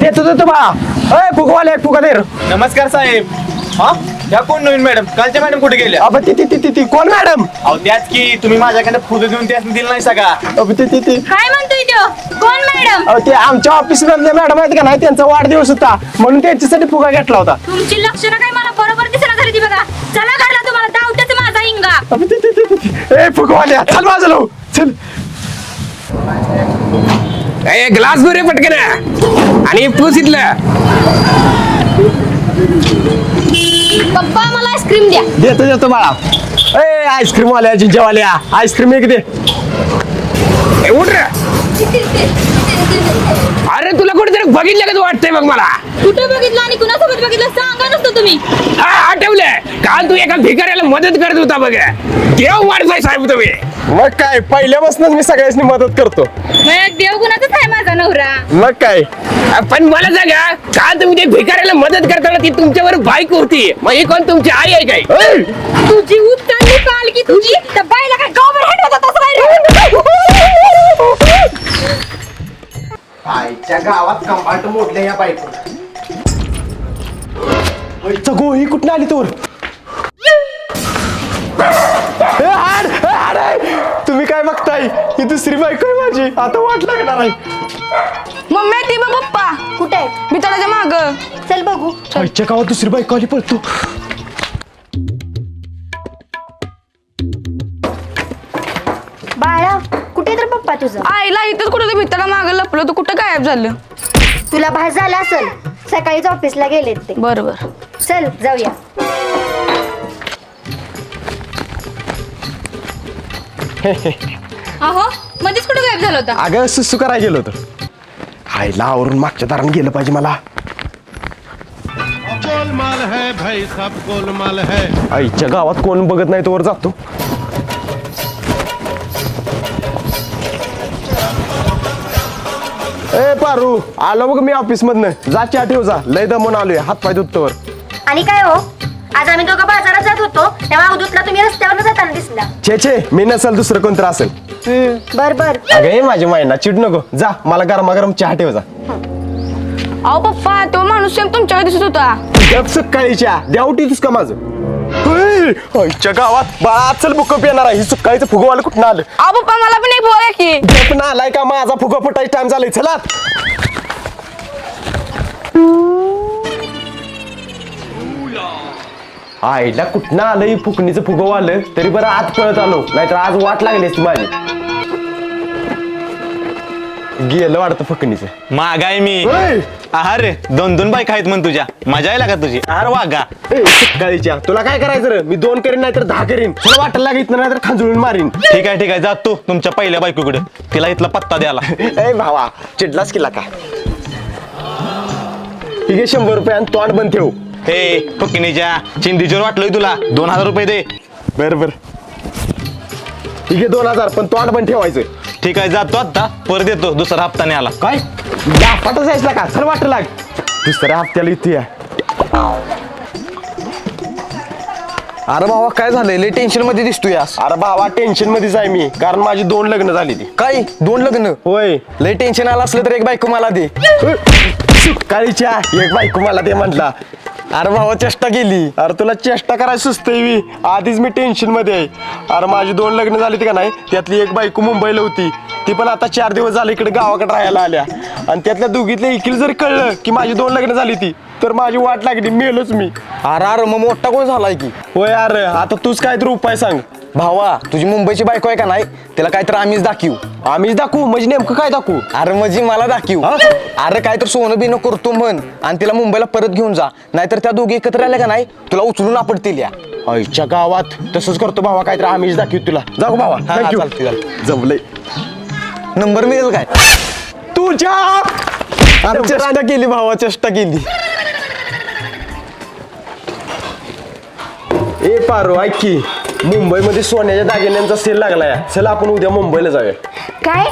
देतो बा फुगवाले फुगा दे. नमस्कार साहेब. हा ह्या कोण नवीन मॅडम? कालच्या मॅडम कुठे गेल्या? अब ती कोण मॅडम? अहो त्याच की तुम्ही माझ्याकडे फुलं देऊन त्यास दिलं नाही सगळा. अब ती काय म्हणतोय तो? कोण मॅडम? ते आमच्या ऑफिस मधले मॅडम आहेत का नाही, त्यांचा वाढदिवस होता म्हणून त्यांच्यासाठी फुगा घेतला होता. तुमची लक्षणं काय मला बरोबर दिसना झाली ती बघा. चला घरला, तुम्हाला दावट्याच माझा हिंगा. अब ती फुगवाले चल बाजूला हो. चल ग्लास भर रे पटकन आणि पूस इथलं. पप्पा मला आईस्क्रीम द्या. देतो बाळा. आईस्क्रीम वाल्या जिंजावाल्या आईस्क्रीम एक दे. उठ रे. अरे तुला कुठेतरी बघितलं का वाटतंय बघ मला. कुठं बघितलं आणि कुणासोबत बघितलं सांगा नसतं तुम्ही. हा आठवलंय काल तू एका भिकाऱ्याला मदत करत होता बघ. देव माणसाय साहेब तुम्ही. मग काय पहिल्यापासूनच मी सगळ्यांनी मदत करतो. मग देवगुणाचाच आहे माझा नवरा. मग काय पण मला सांगा काल तुम्ही ते भिकाऱ्याला मदत करताना ती तुमच्यावर बाईक होती, मग ही कोण तुमची आई आहे काय? तुझी उत्तांडी पालकी तुझी त्या बाईला काय गावभर हेट होता तसं काय आईच्या गावात कंपार्ट मोडले या बाईक. गो ही कुठं आली तोर? तुम्ही काय बघताय? ही दुसरी बायको आहे माझी. आता वाट लागणार आहे. मम्मी ती बघ पप्पा कुठे मी तळाच्या माग. चल बघू. आईच्या गावात दुसरी बायको आली पळतो. बाळा कुठे तर पप्पा तुझं? आईला इथंच कुठं ते भितळा माग लपलो तू कुठं गायब झालं? तुला भास झाला असेल, सकाळीच ऑफिसला गेलेत ते. बरोबर. चल जाऊया. अहो मध्येच कुठं गायब झालं होता? अगं सुसू करायला गेलो होतो. हायला आवरून मागच्या दारानं गेलं पाहिजे मला. गोलमाल है भाई, सब गोलमाल है. आईच्या गावात कोण बघत नाही तोवर जातो. पारू आलो बघ मी ऑफिस मधनं. जा चहा ठेव जा. लय दमून आलोय हात पाय दुखतोवर. आणि काय हो, आज आम्ही दोघं बाजारात जात होतो तेव्हा अवधूतला तुम्ही रस्त्यावर जाताना दिसला. छे मी नसेल दुसरं कोणतं असेल. बर बर. अगे माझी मायना चिड नको. जा मला गरमागरम चहा ठेव जा. अहो पप्पा तो माणूस सेम तुमच्यावर दिसत होता. गप सकाळीच्या द्यावटीस का माझं? आईच्या गावात बाळा चल बुकअप येणार आहे. ही सुकाळीचं फुगवाला कुठं आलं? अहो पप्पा मला पण एक बोला की. गप ना आलाय का? माझा फुगा फुटायचा टाइम झालाय. चला आईला कुठनं आलं ही फुकणीचं फुगव आलं तरी बरं आत पळत आलो, नाहीतर आज वाट लागली असती माझी. गेलं वाटतं फुकणीचं. मागाय मी. अरे 2 बाईक आहेत म्हण तुझ्या. मजा आहे का तुझी? अरे वागा. सकाळीच्या तुला काय करायचं रे? मी 2 करीन नाहीतर 10 करीन. तुला वाटायला लागितलं नाही तर खांजळून मारीन. ठीक आहे जा तू तुमच्या पहिल्या बायकोकडे. तिला इथला पत्ता द्याला. ए भावा चिडलास केला का? ठीक आहे 100 रुपये आणि तोंड बंद ठेव. हे फुकणीच्या चिंदीचोर वाटलोय तुला. 2000 रुपये दे. बर ठीक आहे 2000 पण तोंड बंद ठेवायचं. ठीक आहे जातो आता, परत येतो दुसरा हप्ता नाही आला. काय दापातच यायला का? चल वाट लाग. दुसऱ्या हप्त्याला इथे. अरे भावा काय झालंय? लय टेन्शन मध्ये दिसतोय. अरे भावा टेन्शन मध्येच आहे मी, कारण माझी 2 लग्न झाली ती. काय 2 लग्न? होय. लय टेन्शन आलं असलं तर एक बायको मला दे. काळीच्या एक बायको मला दे म्हटला. अरे भावा चेष्टा केली. अरे तुला चेष्टा करायला सुचतंय मी. आधीच मी टेन्शन मध्ये आहे. अरे माझी 2 लग्न झाली ती का नाही, त्यातली एक बायको मुंबईला होती. ती पण आता 4 दिवस झाले इकडे गावाकडे राहायला आल्या. आणि त्यातल्या दोघीतल्या एकीला जरी कळलं की माझी 2 लग्न झाली ती, तर माझी वाट लागली, मेलोच मी. अरे मग मोठा कोण झालाय की? होय अरे आता तूच काहीतरी उपाय सांग. भावा तुझी मुंबईची बायको आहे का नाही, तिला काहीतरी आम्हीच दाखवू. आम्हीच दाखवू म्हणजे नेमकं काय दाखवू? अरे म्हणजे मला दाखवू. अरे काय तर सोनं बिनं करतो म्हण आणि तिला मुंबईला परत घेऊन जा, नाहीतर त्या दोघी एकत्र आल्या का नाही तुला उचलून आपडतील. या आईच्या गावात तसंच करतो भावा, काहीतरी आम्हीच दाखवू तुला. जाऊ भावा. चालते. जमलंय. नंबर मिळेल काय? तुझ्या अरे चेष्टा केली भावा, चेष्टा केली. ए पारो ऐक की, मुंबईमध्ये सोन्याच्या दागिन्यांचा सेल लागलाय. चला आपण उद्या मुंबईला जाऊया. काय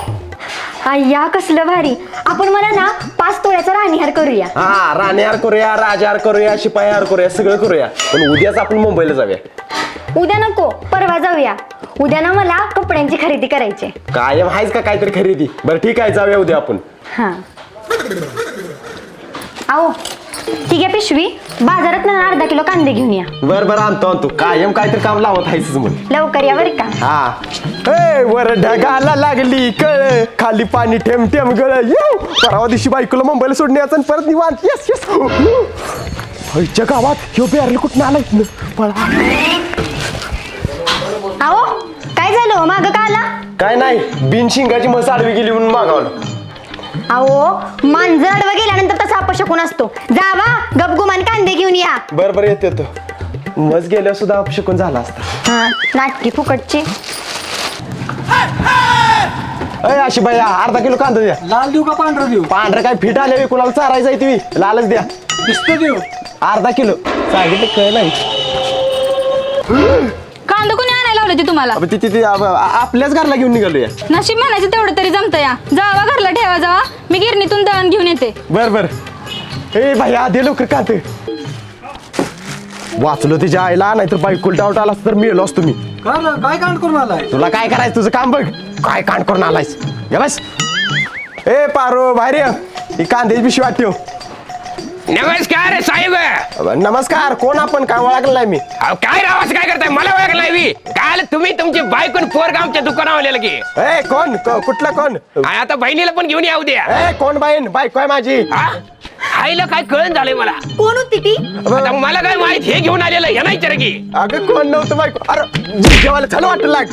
अय्या कसलं भारी. आपण मला ना 5 तोळ्याचा राणीहार करूया. हा राणीहार करूया, राजहार करूया, शिपाईहार करूया, सगळं करूया. पण उद्याच आपण मुंबईला जाऊया. उद्या नको, परवा जाऊया. उद्या ना मला कपड्यांची खरेदी करायची. कायम आहेच का काहीतरी खरेदी? बरं ठीक आहे जाऊया उद्या आपण. हा आओ ठीक आहे पिशवी बाजारात ना अर्धा किलो कांदे घेऊन या. बरं आणतो कायम काहीतरी काम लावत आहेस म्हणून. लवकर या बरं का. हा ए वर ढगाला लागली कळ खाली पाणी ठेम ठेम गळ येऊ परवा दिवशी बायकोला मुंबईला सोडणे याचं आणि परत निवांत येस येस आईच्या गावात ह्यो बेरल कुठं आला इथनं पळा. आओ काय झालं मागं का आला. काय नाही बिन शिंगाची म्हस आडवी गेली म्हणून मागावलं. अहो मांजर आडवा गेल्यानंतर तसा अपशकून असतो. जावा गपगुमान कांदे घेऊन या. बरं येतो मज गेल्यावर सुद्धा अपशकून झाला असता. हा नाटकी फुकटची. अय अशी बाई अर्धा किलो कांदा द्या. लाल देऊ का पांढरा देऊ? पांढरं काय फिट आले कुणाला चारायचं आहे तुम्ही लालच द्या. दिसतं देऊ. अर्धा किलो सांगितलं कळ नाही. कांदा कोणी आणायला लावलं ते तुम्हाला? अब ती आपल्याच घरला घेऊन निघालूया. नशीब म्हणायचं तेवढं तरी जमतं या. जावा घरला ठेवा जावा. मी गिरणीतून दळण घेऊन येते. बर ए भाई दे लवकर कांदे. वाचलो तिच्या आईला नाहीतर बायकोल डाऊट आला तर मिळलो असतो मी. काय कांड करून आलाय? तुला काय करायचं तुझं काम बघ. काय कांड करून आलायस या बस. ए पारो बाहेर ये. ही कांद्याची पिशवी वाटते. नमस्कार साहेब. नमस्कार कोण आपण काय ओळखलं नाही मी. अहो, काय राव असं काय करताय मला ओळखलाय मी. काल तुम्ही तुमची बायकोन पोरगा आमच्या दुकानावर आलेलं की. ए कोण कुठलं कोण. आता बहिणीला पण घेऊन येऊ द्या. ए कोण बायको आहे माझी. हा? आईला काय कळण झालंय मला. कोण होती ती. आता मला काय माहित हे घेऊन आलेलं हे नाही तर की. अगं कोण नव्हतं बायको. अरे जेवायला छान वाटलं लाग.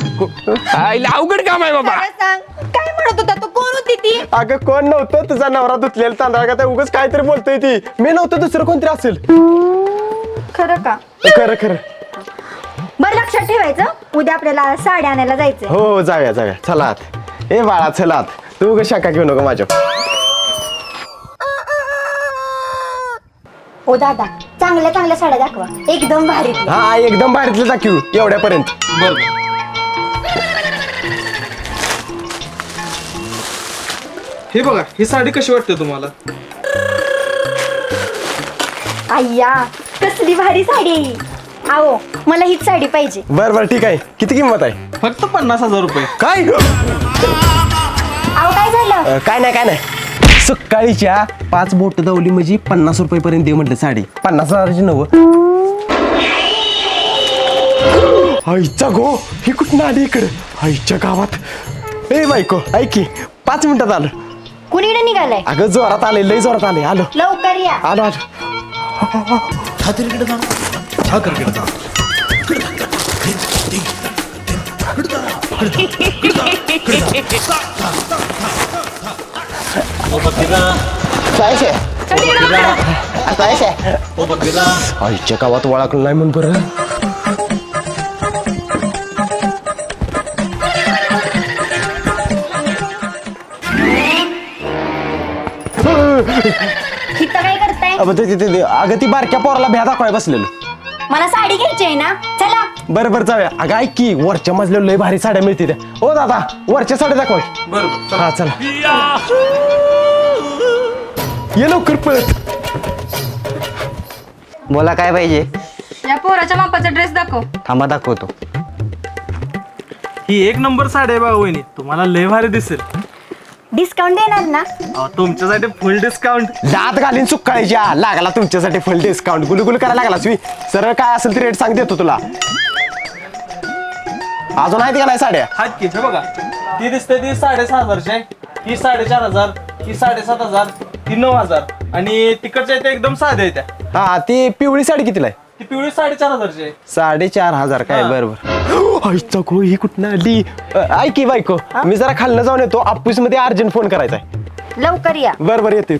आईला अवघड काम आहे बाबा. काय म्हणत होता तो. कोण होती ती. अगं कोण नव्हतं तुझा नवरा धुतलेला तांदळा का उगाच काहीतरी बोलतोय ती. मी नव्हतं दुसरं कोणतरी असेल. खरं का. खरं बरं लक्षात ठेवायचं उद्या आपल्याला साड्या आणायला जायचंय. हो जाऊया चला आत. ए बाळा चला आत. तू उगाच शाखा घेऊ नको माझ्या. ओ दादा चांगल्या साड्या दाखवा एकदम भारी. हा एकदम भारीतलं दाखवू एवढ्यापर्यंत. हे बघा ही साडी कशी वाटते तुम्हाला? अय्या कसली भारी साडी. आओ मला हीच साडी पाहिजे. बरं ठीक आहे. किती किंमत आहे. फक्त 50,000 रुपये. काय आओ काय झालं. काय नाही सकाळीच्या 5 बोट दावली म्हणजे 50 रुपये दे म्हटलं साडी. 50,000ची नव. आईचा गो ही कुठं आली इकडं आईच्या गावात. ए बायको ऐक की 5 मिनिटात आलं. कुणीकडे निघालाय. अगं जोरात आले लय जोरात आले. आलो लवकर या. आलो आईच्या गावात ओळखलं नाही म्हणून बरं. इथं काय करताय. अगं ती बारक्या पोराला भ्या दाखवाय बसलेलं. मला साडी घ्यायची आहे ना. चला बरं जाऊया. अगं ऐक की वरच्या मजल्यावर लय भारी साड्या मिळते त्या. ओ दादा वरच्या साड्या दाखवा. बरोबर. हा चला ये लवकर पळत. बोला काय पाहिजे. या पोराच्या मापाचा ड्रेस दाखव. थांबा दाखवतो. ही 1 नंबर साडी आहे बघा वहिनी. तुम्हाला लय भारी दिसेल. डिस्काउंट देणार ना. तुमच्यासाठी फुल डिस्काउंट. दात घालीन सुकाळीच्या लागला तुमच्यासाठी फुल डिस्काउंट. गुलगुल करायला लागला तुम्ही. सरळ काय असेल ते रेट सांग देतो तुला. अजून आहेत का नाही साड्या. हात की हे बघा ती दिसते ती 6,500 आहे. ही 4,500 ही 7,500 ती 9,000 आणि तिकडच्या इथे एकदम साध्या आहेत त्या. हा ती पिवळी साडी कितीला आहे. ती पिवळी 4,500 आहे. 4,500 काय. हा. बरोबर आईचा गो ही कुठं आली. ऐक की बायको मी जरा खाल्लं जाऊन येतो. ऑफिस मध्ये अर्जंट फोन करायचा आहे. लवकर या. बरोबर येते.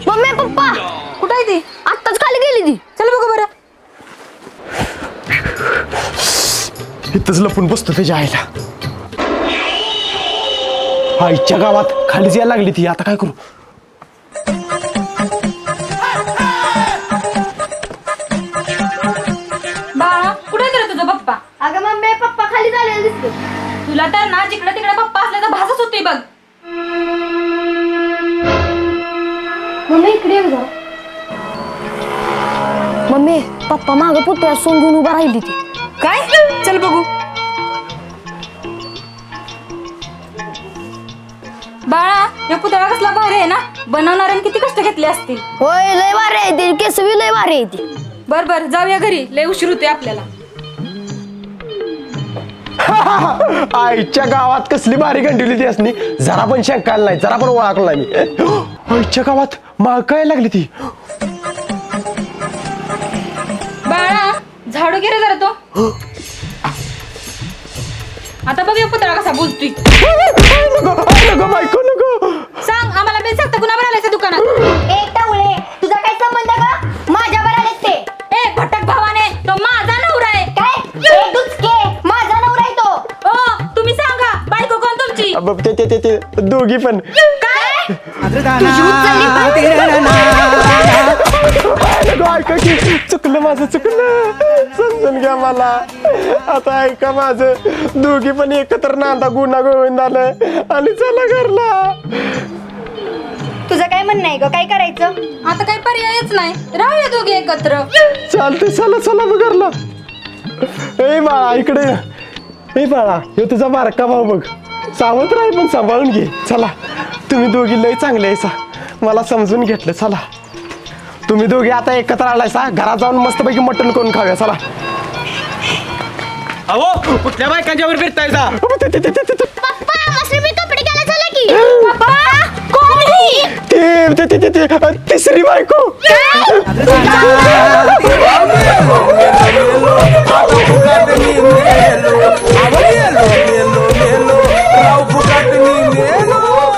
मम्मी पप्पा कुठं आहे ती. आत्ताच खाली गेली ती. चल बघू बरं. इथंच लपून बसतो त्याच्या आईला. आईच्या गावात खालीच यायला लागली ती. आता काय करू. बाळा कुठे गेला तुझा पप्पा. अगं मम्मी पप्पा खाली झालेला दिसतो. तुला तर ना जिकडे तिकडे पप्पा असल्याचा भासच होती बघ. मम्मी इकडे ये बघ. पप्पा मागं पुतळ्यात सोंग घेऊन उभा राहिली ती. काय चल बघू. बाळा हे पुतळा कसला भारी आहे ना, बनवणाऱ्याने किती कष्ट घेतले असतील. होय लय भारी आहे ती, केसवी लय भारी आहे ती. बर बर जाऊया घरी, लय उशीर होतोय आपल्याला. आईच्या गावात कसली भारी गंडवली ती असणी, जरा पण शंकायला नाही, जरा पण ओळखला नाही मी. आईच्या गावात माग काय लागली ती. बाळा झाडू घे रे जरा तो. आता बघ हे पुतळा कसा बोलतोय. नको बायको नको. सांग आम्हाला बिल सांगता कुणावर आलायचं दुकानात. एक टावळे तुझा काय संबंध का माझ्यावर आलेस ते. ए भटक भावाने, तो माझा नवरा आहे. काय ए दुचके माझा नवरा आहे तो. ओ तुम्ही सांगा बायको कोण तुमची. अब ते दोघी पण. काय तुझी उचलली नको, ऐका की चुकलं माझं, चुकलं, समजून घ्या मला. आता ऐका माझं, दोघी पण एकत्र नांदा गुन्हा गोविंदानं आणि चला घरला. तुझं काय म्हणणं आहे ग, काय करायचं. आता काही पर्यायच नाही, राहूया दोघे एकत्र. चालते, चला चला मग घरला. ए बाळा इकडे ये. ए बाळा हे तुझा बारका भाऊ बघ, सावध राही पण सांभाळून घे. चला तुम्ही दोघी लय चांगले आहे सा, मला समजून घेतलं. चला तुम्ही दोघे आता एकत्र आलाय सा, घरात जाऊन मस्तपैकी मटण करून खाऊया. चला. अहो कुठल्या बायकांच्या वर फिरताय जा. पप्पा मी कपडे घालायला झाला की. पप्पा कोण ही? तिसरी बायको. काय?